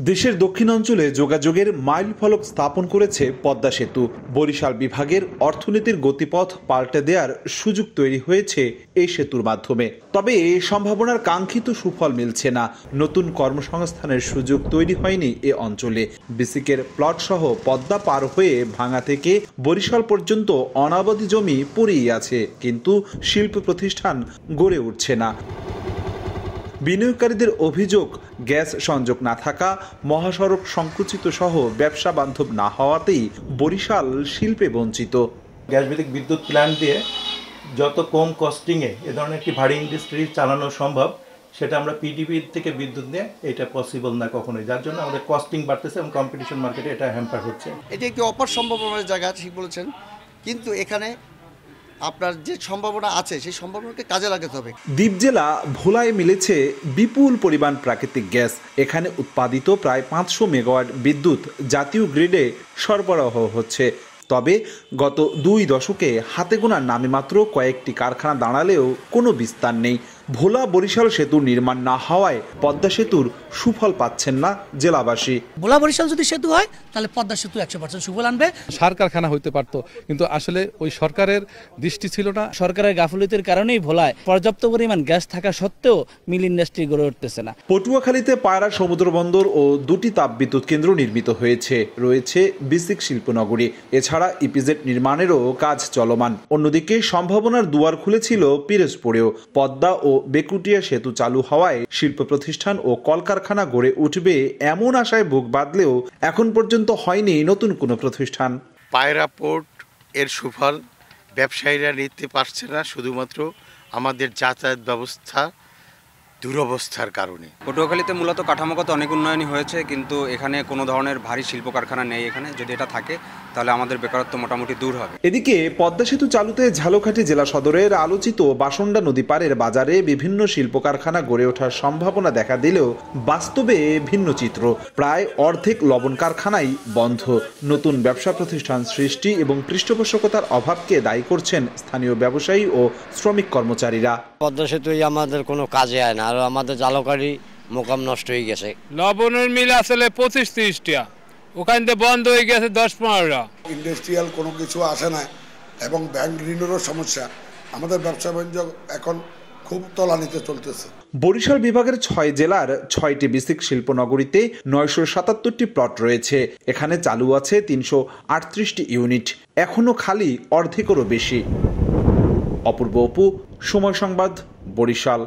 দেশের দক্ষিণাঞ্চলে যোগাযোগের মাইল ফলক স্থাপন করেছে পদ্মা সেতু। বরিশাল বিভাগের অর্থনীতির গতিপথ পাল্টে দেওয়ার সুযোগ তৈরি হয়েছে এই সেতুর মাধ্যমে। তবে এই সম্ভাবনার কাঙ্ক্ষিত সুফল মিলছে না। নতুন কর্মসংস্থানের সুযোগ তৈরি হয়নি এ অঞ্চলে। বিসিকের প্লট সহ পদ্মা পার হয়ে ভাঙা থেকে বরিশাল পর্যন্ত অনাবাদি জমি পড়েই আছে, কিন্তু শিল্প প্রতিষ্ঠান গড়ে উঠছে না। বিনিয়োগকারীদের অভিযোগ, গ্যাস সংযোগ না থাকা, মহাসড়ক সংকুচিত সহ ব্যবসা বান্ধব না হওয়াতেই বরিশাল শিল্পে বঞ্চিত। গ্যাস ভিত্তিক বিদ্যুৎ প্ল্যান্ট দিয়ে যত কম কস্টিংয়ে এ ধরনের একটি ভারী ইন্ডাস্ট্রি চালানো সম্ভব, সেটা আমরা পিডিপি থেকে বিদ্যুৎ নিয়ে এটা পসিবল না কখনোই, যার জন্য আমাদের কস্টিং বাড়তেছে এবং কম্পিটিশন মার্কেটে এটা হ্যাম্পার হচ্ছে। এটি একটি অপার সম্ভাবনার জায়গা, ঠিক বলেছেন, কিন্তু এখানে আপনার যে সম্ভাবনা আছে সেই সম্ভাবনাকে কাজে লাগাতে হবে। দ্বীপ জেলা ভোলায় মিলেছে বিপুল পরিমাণ প্রাকৃতিক গ্যাস। এখানে উৎপাদিত প্রায় 500 মেগাওয়াট বিদ্যুৎ জাতীয় গ্রিডে সরবরাহ হচ্ছে। তবে গত 2 দশকে হাতে গোনার নামে মাত্র কয়েকটি কারখানা দাঁড়ালেও কোনো বিস্তার নেই। ভোলা বরিশাল সেতু নির্মাণ না হওয়ায় পদ্মা সেতুর সুফল পাচ্ছেন না জেলাবাসী। ভোলা বরিশাল যদি সেতু হয় তাহলে পদ্মা সেতু 100% সুফল আনবে। সার কারখানা হইতে পারতো, কিন্তু আসলে ওই সরকারের দৃষ্টি ছিল না। সরকারের গাফিলতির কারণেই ভোলায় পর্যাপ্ত পরিমাণ গ্যাস থাকা সত্ত্বেও মিল ইন্ডাস্ট্রি গড়ে উঠতেছে না। পটুয়াখালীতে পায়রা সমুদ্র বন্দর ও 2টি তাপবিদ্যুৎ কেন্দ্র নির্মিত হয়েছে। রয়েছে বিসিক শিল্পনগরী। এছাড়া ইপিজেড নির্মাণেরও কাজ চলমান। অন্যদিকে সম্ভাবনার দুয়ার খুলেছিল পিরোজপুরেও। পদ্মা ও বেকুটিয়া সেতু চালু হওয়ায় শিল্প প্রতিষ্ঠান ও কলকারখানা গড়ে উঠবে এমন আশায় বুক বাঁধলেও এখন পর্যন্ত হয়নি নতুন কোনো প্রতিষ্ঠান। পায়রা পোর্ট এর সুফল ব্যবসায়ীরা নিতে পারছে না, শুধুমাত্র আমাদের যাতায়াত ব্যবস্থা দুরবস্থার কারণে। পটুয়াখালীতে মূলত কাঠামোগত অনেক উন্নয়নই হয়েছে, কিন্তু এখানে কোনো ধরনের ভারী শিল্প কারখানা নেই। এখানে যদি এটা থাকে তাহলে আমাদের বেকারত্ব মোটামুটি দূর হবে। এদিকে পদ্মা সেতু চালুতে ঝালকাঠি জেলা সদরের আলোচিত বাসন্ডা নদী পাড়ের বাজারে বিভিন্ন শিল্প কারখানা গড়ে ওঠার সম্ভাবনা দেখা দিলেও বাস্তবে ভিন্ন চিত্র। প্রায় অর্ধেক লবণ কারখানাই বন্ধ। নতুন ব্যবসা প্রতিষ্ঠান সৃষ্টি এবং পৃষ্ঠপোষকতার অভাবকে দায়ী করছেন স্থানীয় ব্যবসায়ী ও শ্রমিক কর্মচারীরা। পদ্মা সেতু আমাদের কোনো কাজে আয় না, আর আমাদের ঝালকাঠি মোকাম নষ্ট হয়ে গেছে। লবণের মিল আসলে 25-30টা, ওখান থেকে বন্ধ হয়ে গেছে 10-15টা। ইন্ডাস্ট্রিয়াল কোনো কিছু আসে না এবং ব্যাংক ঋণেরও সমস্যা। আমাদের ব্যবসা বাণিজ্য এখন খুব তলানিতে চলতেছে। বরিশাল বিভাগের 6 জেলার 6টি বিসিক শিল্পনগরীতে 977টি প্লট রয়েছে। এখানে চালু আছে 338টি ইউনিট, এখনো খালি অর্ধেকেরও বেশি। অপূর্ব অপু, সময় সংবাদ, বরিশাল।